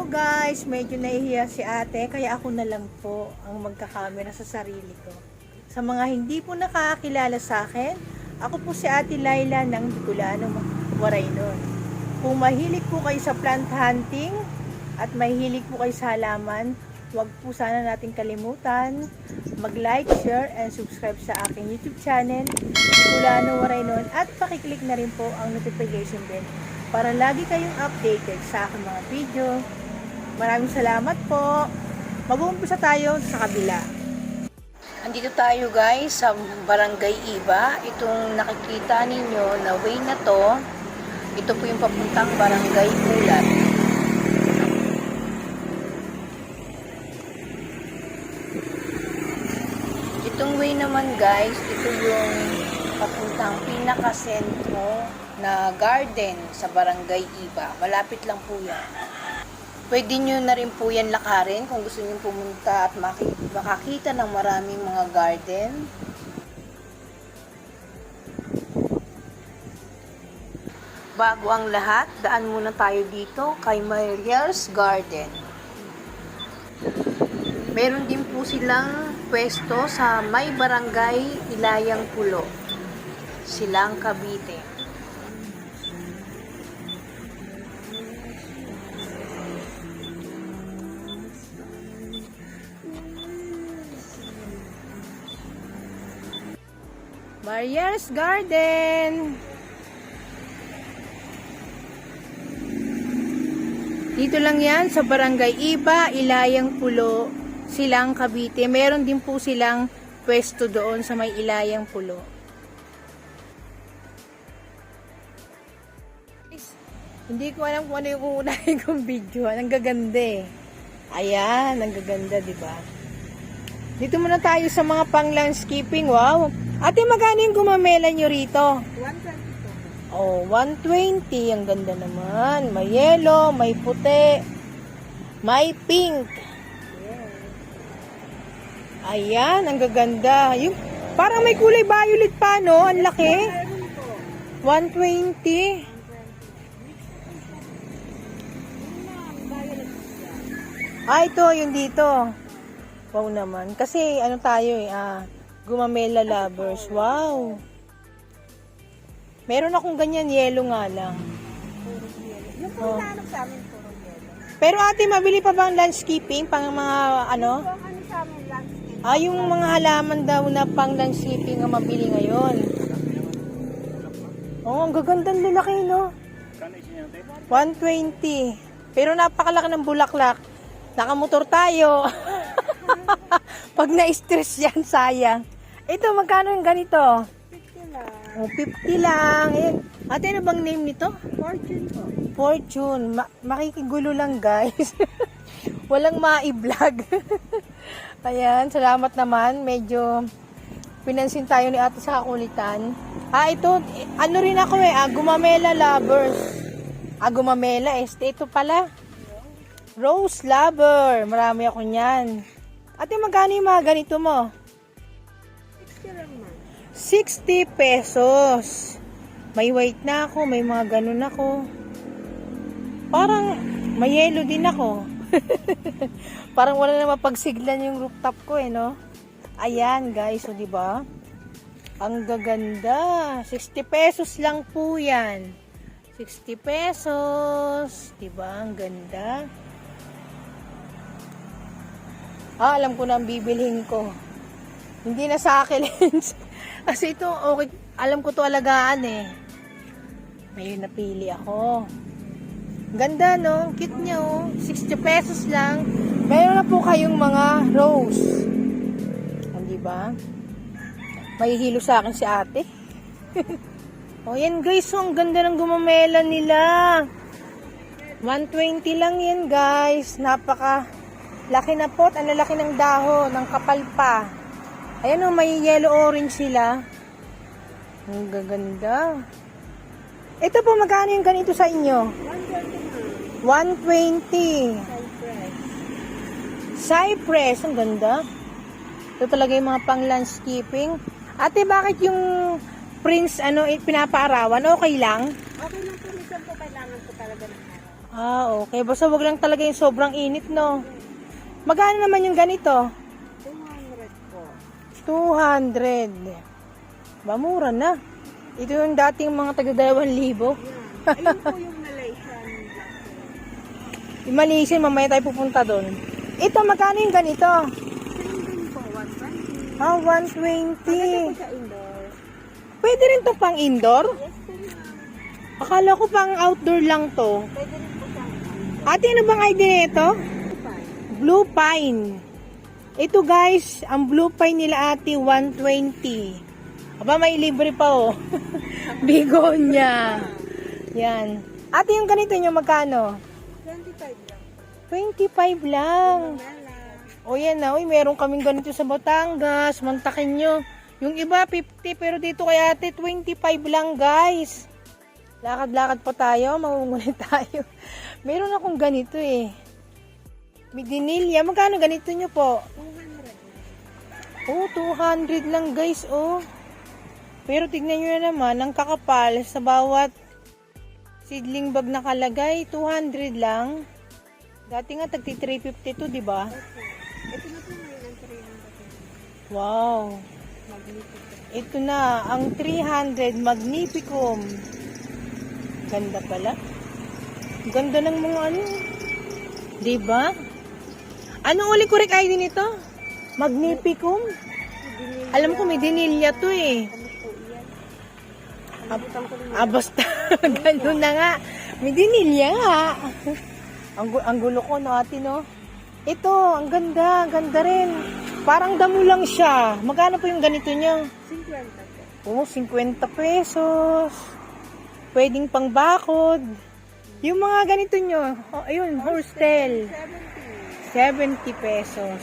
guys, medyo nahihiya si ate kaya ako na lang po ang magkakamera sa sarili ko. Sa mga hindi po nakakilala sa akin, ako po si Ate Laila ng Bicolano, Waraynon. Kung mahilig po kayo sa plant hunting at mahilig po kayo sa halaman, huwag po sana nating kalimutan mag-like, share, and subscribe sa aking YouTube channel, Bicolano, Waraynon, at pakiclick na rin po ang notification bell para lagi kayong updated sa aking mga video. Maraming salamat po. Mag-uumpisa tayo sa kabila. Andito tayo guys sa Barangay Iba. Itong nakikita ninyo na way na to, ito po yung papuntang Barangay Ulat. Itong way naman guys, ito yung papuntang pinakasentro na garden sa Barangay Iba. Malapit lang po yan. Pwede nyo na rin po yan lakarin kung gusto nyo pumunta at makakita ng maraming mga garden. Bago ang lahat, daan muna tayo dito kay Mariel's Garden. Meron din po silang pwesto sa may barangay Ilayang Pulo, Silang Cavite. Mariel's Garden. Dito lang yan sa Barangay Iba, Ilayang Pulo, Silang Cavite. Meron din po silang pwesto doon sa may Ilayang Pulo. Hindi ko alam kung ano yung uunahin kong video. Ang gaganda eh. Ayan, ang gaganda, diba? Dito muna tayo sa mga pang-landscaping. Wow! Ate, magkano yung gumamela nyo rito? 120 po. Oh, 120. Ang ganda naman. May yellow, may puti, may pink. Ayan, ang gaganda. Yung, parang may kulay violet pa, no? Ang laki. 120. Ah, ito, yung dito. Wow naman. Kasi, ano tayo eh, Gumamela lovers. Wow. Meron akong ganyan, yellow nga lang. Puro yellow. Yung puro naanap sa amin, puro yellow. Pero ate, mabili pa bang landscaping? Pang mga ano? Yung ano sa amin, landscape. Yung mga halaman daw na pang landscaping ang mabili ngayon. Oh, ang gaganda ng lalaki, no? 120. Pero napakalaki ng bulaklak. Nakamotor tayo. Pag na-stress yan, sayang. Ito, magkano yung ganito? 50 lang. Oh, 50 lang. Ayan. Ate, ano bang name nito? Fortune po. Fortune. Makikigulo lang, guys. Walang ma-i-vlog. Ayan, salamat naman. Medyo pinansin tayo ni ate sa kakulitan. Ito, ano rin ako Gumamela lovers. Gumamela. Ito pala. Rose lover. Marami ako niyan. Ate, magkano yung mga ganito mo? 60 lang man. 60 pesos. May white na ako, may mga ganun ako. Parang may yellow din ako. Parang wala na mapagsiglan yung rooftop ko no? Ayan guys, di ba? Ang gaganda. 60 pesos lang po yan. 60 pesos. Di ba? Ang ganda. Alam ko na ang bibilhin ko. Hindi na sa akin. Kasi ito, okay, alam ko to alagaan Ngayon napili ako. Ganda, no? Cute niya, 60 pesos lang. Mayroon na po kayong mga rose. Hindi ba? Mahihilo sa akin si ate. Yan guys, ang ganda ng gumamela nila. 120 lang yan guys. Napaka laki na pot, ang lalaki ng dahon, ng kapal pa. Ayan may yellow-orange sila. Ang gaganda. Ito po, magkano yung ganito sa inyo? 120. Cypress. Ang ganda. Ito talaga yung mga pang-landscaping. Ate, bakit yung prince, pinapaarawan? Okay lang? Okay lang po, minsan po kailangan po talaga ng araw. Ah, okay. Basta wag lang talaga yung sobrang init, no? Magkano naman yung ganito? 200 po. 200. Mura na. Ito yung dating mga taga 2,000. Yan. Ayun po yung Malaysian black. Yung Malaysian, mamaya tayo pupunta doon. Ito, magkano yung ganito? Same din po, 120. Ah, Maganda 120. po sa indoor. Pwede rin to pang indoor? Yes po ma'am. Akala ko pang outdoor lang to. Pwede rin po sa Ate, ano bang ID nito? fine. Blue Pine. Ito guys, ang Blue Pine nila ate, 120. Aba, may libre pa oh. Bigonya. Yan. Ate, yung ganito nyo, magkano? 25 lang. 25 lang. Mala. O yan na, uy, meron kaming ganito sa Batangas. Mantakin nyo. Yung iba, 50, pero dito kay ate, 25 lang guys. Lakad-lakad pa tayo, mangungulit tayo. Meron akong ganito eh. Midinilya, magkano ganito nyo po? 200. Oh, 200 lang guys, oh. Pero tignan nyo na naman, ang kakapal sa bawat seedling bag nakalagay, 200 lang. Dati nga tagti 350 to, di ba? Ito na po ngayon ang 300. Wow. Magnificent. Ito na, ang 300 Magnificum. Ganda pala. Ganda ng mga ano. Di ba? Ano uli correct ID nito? Magnificum? Alam ko may dinilya to eh. Ano po yan? Kalimutan ko rin. Basta. Ganun na nga. May dinilya nga. Ang gulo ko, no, ate, no? Ito, ang ganda. Ganda rin. Parang damo lang siya. Magkano po yung ganito nyo? 50 po. Oh, 50 pesos. Pwedeng pang bakod. Yung mga ganito nyo. Oh, ayun, hostel. 70 pesos.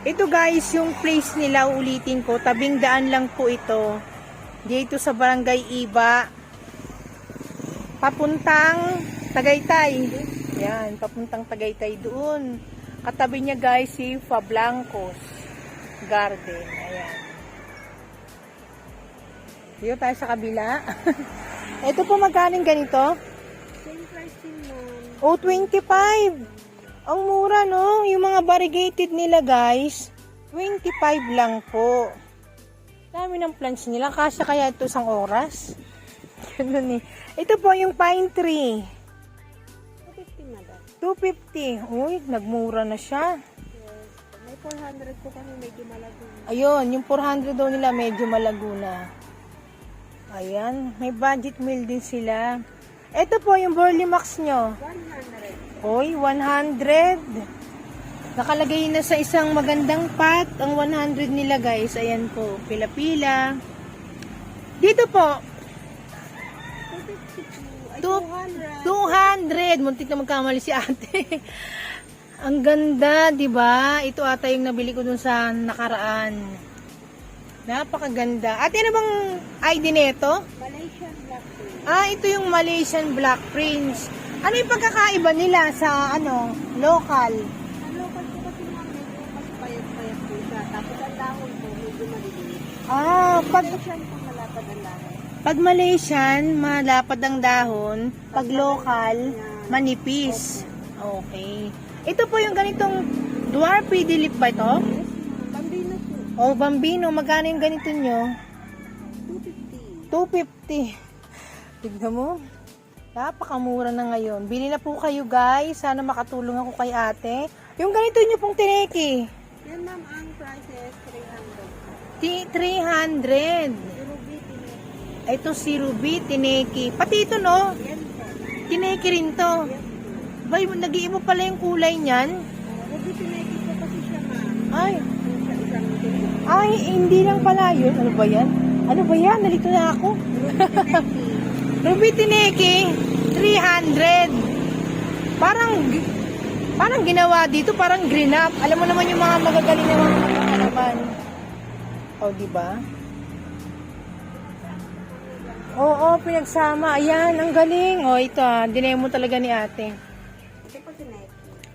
Ito guys, yung place nila, ulitin ko, tabing daan lang po ito. Dito sa Barangay Iba. Papuntang Tagaytay. Yan, papuntang Tagaytay doon. Katabi niya guys si Fablancos Garden. Ayan. Dito tayo sa kabila. Ito po magkaling ganito? Same price din ma'am. Oh, 25. Ang mura, no? Yung mga variegated nila, guys, 25 lang po. Dami ng plants nila. Kasya kaya ito isang oras? Ganun eh. Ito po yung pine tree. 250 madam. 250. Uy, nagmura na siya. Yes. May 400 po kami medyo malago. Ayun, yung 400 daw nila medyo malago na. Ayan, may budget meal din sila. Ito po yung Burley Max nyo. 100. Hoy, 100. Nakalagay na sa isang magandang pot ang 100 nila guys. Ayan po, pila-pila. Dito po, 250 po. Ay, 200. 200. Muntik na magkamali si ate. Ang ganda, di ba? Ito ata yung nabili ko dun sa nakaraan. Napakaganda. Ate, ano bang ID nito? Malaysian black tea. Ah, ito yung Malaysian Black Prince. Ano yung pagkakaiba nila sa local? Ang local po kasi mga medyo mas payat-payat po siya. Tapos ang dahon po medyo maliliit. Pag Malaysian po malapad ang dahon. Malaysian, malapad ang dahon. Pag local, manipis. Okay. Ito po yung ganitong Dwarfy Dilip ba ito? Yes ma'am. Bambino po. O, Bambino, magkano yung ganito nyo? 250. 250. Tignan mo. Napakamura na ngayon. Bili na po kayo guys. Sana makatulong ako kay ate. Yung ganito nyo pong tineki. Yan ma'am, ang price is 300. 300. Ruby tineki. Ito si Ruby, tineki. Pati ito no, Yan po. tineki rin to. Bay, nag-iiba pala yung kulay niyan. Ruby tineki po kasi siya ma'am. Ay, Sa isang tineki. ay, hindi lang pala yun. Ano ba yan? Ano ba yan? Nalito na ako. Ruby tineki, 300. Parang ginawa dito, parang green up. Alam mo naman yung mga magagaling na mga halaman. O, diba? Oo, pinagsama. Ayan, ang galing. O, ito dinemo talaga ni ate. Ito po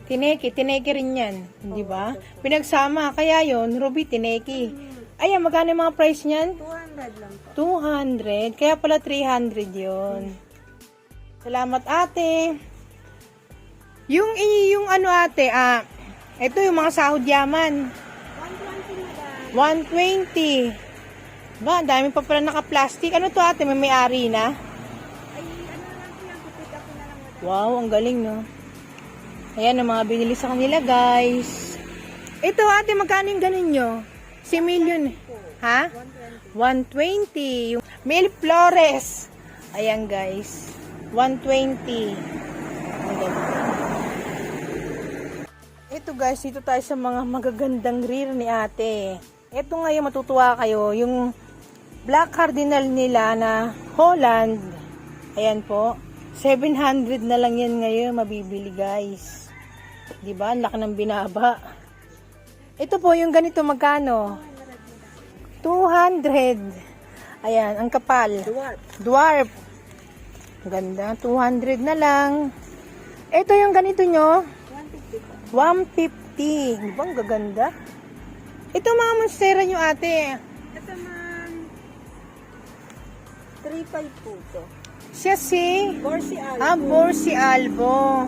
tineki. Tineki rin yan. Di ba? Pinagsama. Kaya yon Ruby, tineki. Ayan, magkano yung mga price niyan? 200 lang po. 200. Kaya pala 300 yon. Salamat ate. Yung ano ate, ito yung mga sahod yaman. 120 madam. 120. Ba, ang dami pa pala naka-plastic. Ano to ate, may may-ari na? Ay, ano lang po yan, pipit ako na lang madam. Wow, ang galing no. Ayan ang mga binili sa kanila guys. Ito ate, magkano yung ganun nyo? Si Million. Ha? 120. 120. Yung Mil Flores. Ayan guys. 120. Ang ganda. Ito guys, dito tayo sa mga magagandang reel ni ate. Ito ngayon matutuwa kayo. Yung Black Cardinal nila na Holland. Ayan po. 700 na lang yan ngayon mabibili guys. Diba? Ang laki ng binaba. Ito po yung ganito magkano? 200. Ayan, ang kapal. Dwarf. Ganda. 200 na lang. Ito yung ganito nyo. 150 po. 150. Diba? Ang gaganda. Ito mga monstera nyo ate. Ito man, 3.5 po to. Siya si... Borsi Albo. Borsi Albo.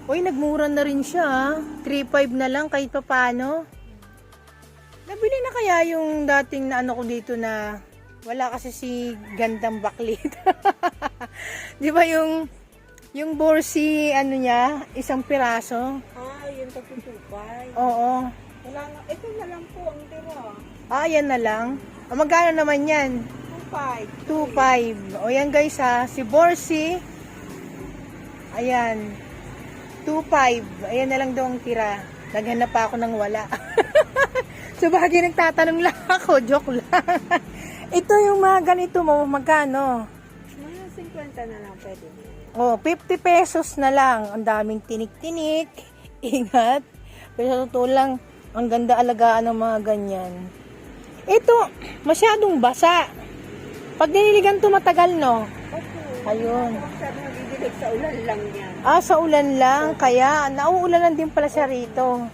Uy, nagmura na rin siya. 3.5 na lang kahit pa paano. Nabili na kaya yung dating na ano ko dito na wala kasi si gandang baklit. Di ba yung Borsi ano niya, isang piraso? Yung tagtutupay. Oo. Wala nga, ito na lang po ang tira. Yan na lang. Magkano naman yan? 2.5. 2.5. O yan guys ha, si Borsi. Ayan. 2.5. Ayan na lang daw ang tira. Naghanap pa ako ng wala. So bagay nagtatanong lang ako. Joke lang. Ito yung mga ganito mo. Magkano? Mga 50 na lang pwede. 50 pesos na lang. Ang daming tinik-tinik. Ingat. Pero sa totoo lang, ang ganda alagaan ng mga ganyan. Ito, masyadong basa. Pag diniligan to matagal, no? Okay. Ayun. Sabi mo, didilig sa ulan lang yan. Sa ulan lang. Kaya, nauulanan din pala siya rito.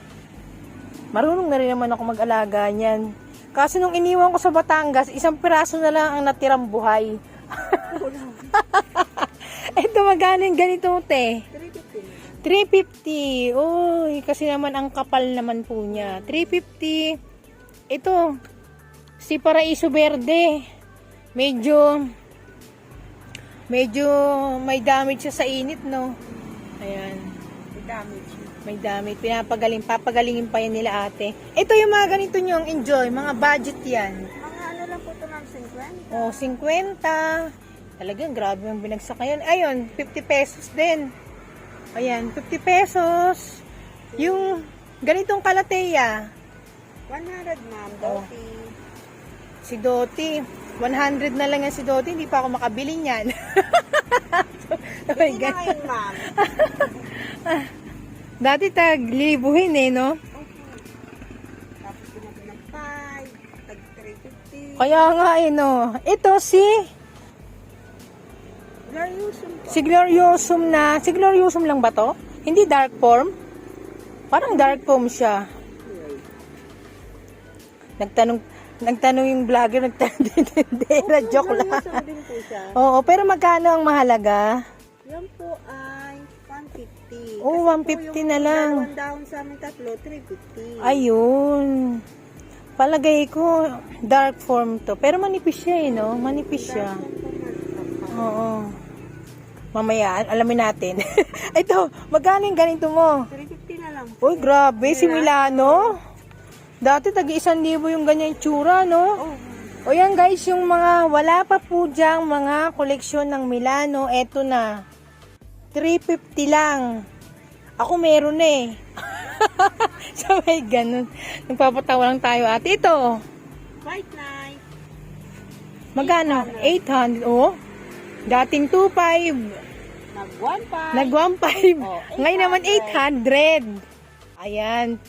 Marunong na rin naman ako mag-alaga niyan. Kaso nung iniwan ko sa Batangas, isang piraso na lang ang natirang buhay. Ito, magkano yung ganito mo, te? 350. Uy, kasi naman ang kapal naman po niya. 350. Ito, si Paraiso Verde. Medyo may damage siya sa init, no? Ayan. May damage. May damit. Papagalingin pa yan nila ate. Ito yung mga ganito nyong enjoy. Mga budget yan. Mga ano lang po ito ng 50. 50. Talagang grabe yung binagsak ngayon. Ayun, 50 pesos din. Ayan, 50 pesos. Yung ganitong kalateya. 100 ma'am, Doti. Si Doti. 100 na lang yan si Doti. Hindi pa ako makabili niyan. Oh my Hindi na God. ngayon ma'am. Dati taglibuhin no? Tapos pinapin ng 5, tag 350. Kaya nga no. Ito si Gloriosum po. Si Gloriosum lang ba to? Hindi dark form? Parang dark form siya. Nagtanong yung vlogger, nagtandera, joke lang. Gloriosum din po siya. Oo, pero magkano ang mahalaga? Yan po ay 150. Oo, 150 na lang. Dalawang dahon sa amin tatlo, 350. Ayun. Palagay ko, dark form to. Pero manipis siya no? Manipis siya. Oo. Mamaya, alamin natin. Ito, magkano yung ganito mo? 350 na lang. Uy, grabe, si Milano. Dati, tag-1,000 yung ganyan tsura, no? O yan guys, yung mga wala pa po dyang mga koleksyon ng Milano, eto na. 350 lang. Ako meron eh. Sabay ganun. Nagpapatawa lang tayo ate. Ito, White Knight. magkano? 800. Oh, dating 2.5. Nag-1.5. Nag-1.5. Oh, Ngayon naman 800. Ayan.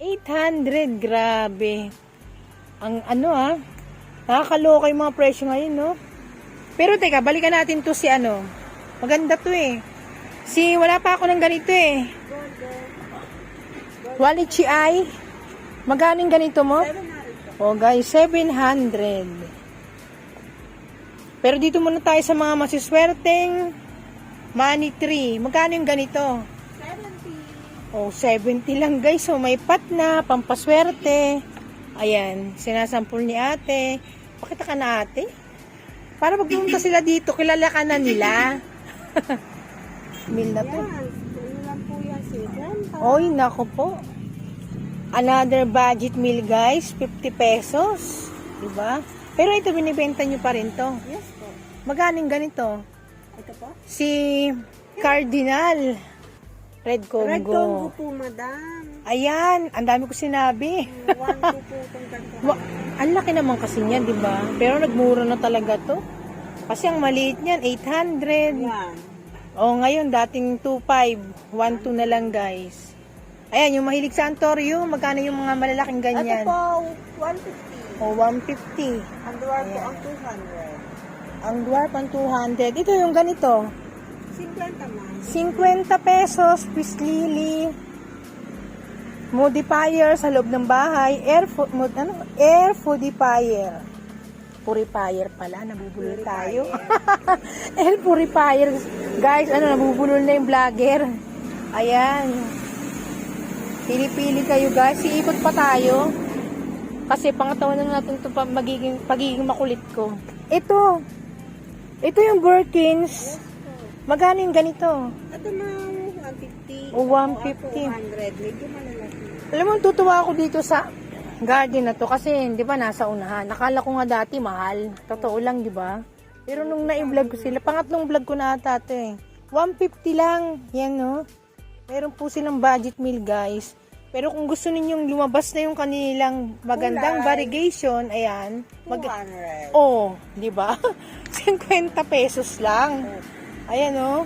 800. Grabe. Ang ano nakakaloka yung mga presyo ngayon, no? Pero teka, balikan natin to si ano. Maganda to eh. Wala pa ako ng ganito eh. Quality Eye. Magkano yung ganito mo? 700. Oh guys, 700. Pero dito muna tayo sa mga masiswerteng money tree. Magkano yung ganito? 70. Oh, 70 lang guys. So, may pat na, pampaswerte. Ayan, sinasampul ni ate. Pakita ka na ate. Para pag pumunta sila dito, kilala ka na nila. Meal na to. Yan. Ano lang po yan, 50. Oy, nako po. Another budget meal guys, 50 pesos. Diba? Pero ito, binibenta nyo pa rin to. Yes po. Magaling ganito. Ito po? Si Cardinal. Red Congo. Red Congo po, madam. Ayan, ang dami ko sinabi. 1, 2 po itong ganito. Ang laki naman kasi niyan, di ba? Pero nagmura na talaga to. Kasi ang maliit niyan, 800. Yan. O ngayon, dating 2.5. 1.2 na lang, guys. Ayan, yung mahilig sa Antorio, magkano yung mga malalaking ganyan? Ito po, 150. O, 150. Ang duwar po Ayan. ang 200. Ang dwarf ang 200. Ito yung ganito. 50 man. 50 pesos, Swiss lily. Modifier sa loob ng bahay. Air purifier. Purifier pala, nabubulol tayo. Air purifier. Guys, nabubulol na yung vlogger. Ayan. Pili-pili kayo guys. Iikot pa tayo. Kasi pangatawan na natin ito pagiging makulit ko. Ito. Ito yung Birkins. Magkano yung ganito? Ito ma'am, 150. O, 150. 200. Medyo malalaki. Alam mo, tutuwa ako dito sa garden na to kasi, di ba, nasa unahan. Nakala ko nga dati mahal. Totoo lang, di ba? Pero nung na-vlog ko sila, pangatlong vlog ko na ata ito eh. 150 lang. Yan, no? Meron po silang budget meal, guys. Pero kung gusto ninyong lumabas na yung kanilang magandang variegation, ayan. 200. Oh, di ba? 50 pesos lang. Ayan, oh.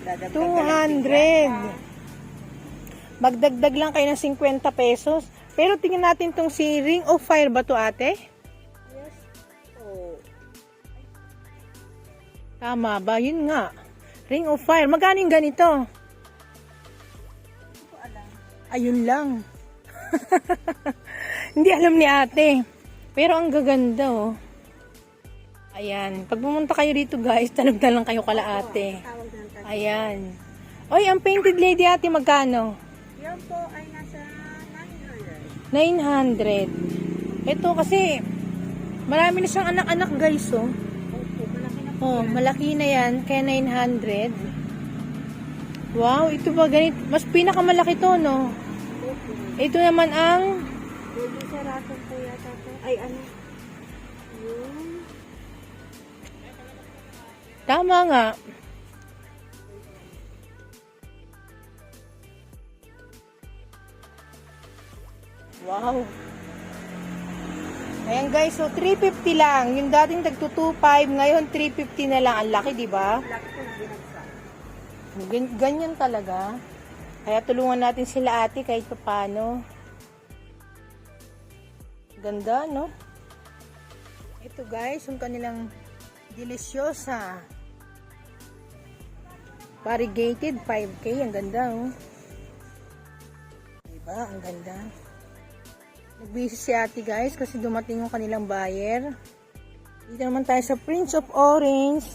200. Magdagdag lang kayo ng 50 pesos. Pero tingnan natin tong si Ring of Fire ba to, ate? Yes. Oh. Tama ba? Yun nga. Ring of Fire. Magkano yung ganito? Hindi ko alam. Ayun lang. Hindi alam ni ate. Pero ang gaganda, oh. Ayan. Pag pumunta kayo dito, guys, tanong na lang kayo kala ate. Tawag ng tawag. Ayan. Oy, ang painted lady ate, magkano? Yan po ay nasa 900. 900. Ito kasi, marami na siyang anak-anak, guys, oh. Opo, malaki na po. Oh, malaki na yan, kaya 900. Wow, ito ba ganito? Mas pinakamalaki to, no? Opo. Ito naman ang Baby sarato po yata to. Ay, ano? Yun. tama nga. Wow. Ayan guys, so 350 lang. Yung dating tag 225, ngayon 350 na lang. Ang laki, di ba? Laki po binagsak. Ganyan talaga. Kaya tulungan natin sila ate kahit paano. Ganda, no? Ito guys, yung kanilang delisyosa. Variegated 5K. Ang ganda, oh. Diba? Ang ganda. Nagbisi si ate guys kasi dumating yung kanilang buyer. Dito naman tayo sa Prince of Orange.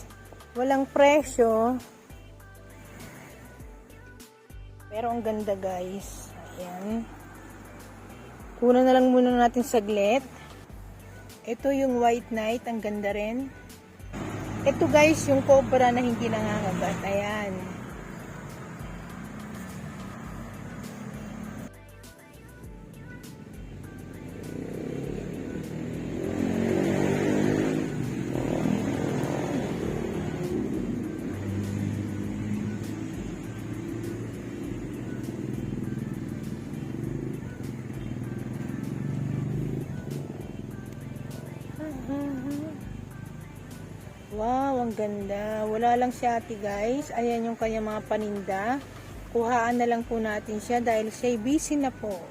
Walang presyo. Pero ang ganda guys. Ayan. Kunan na lang muna natin saglit. Ito yung White Knight. Ang ganda rin. Ito guys yung cobra na hindi nangangagat. Ayan. Wow, ang ganda. Wala lang si ate guys. Ayan yung kanyang mga paninda. Kuhaan na lang po natin siya dahil siya busy na po.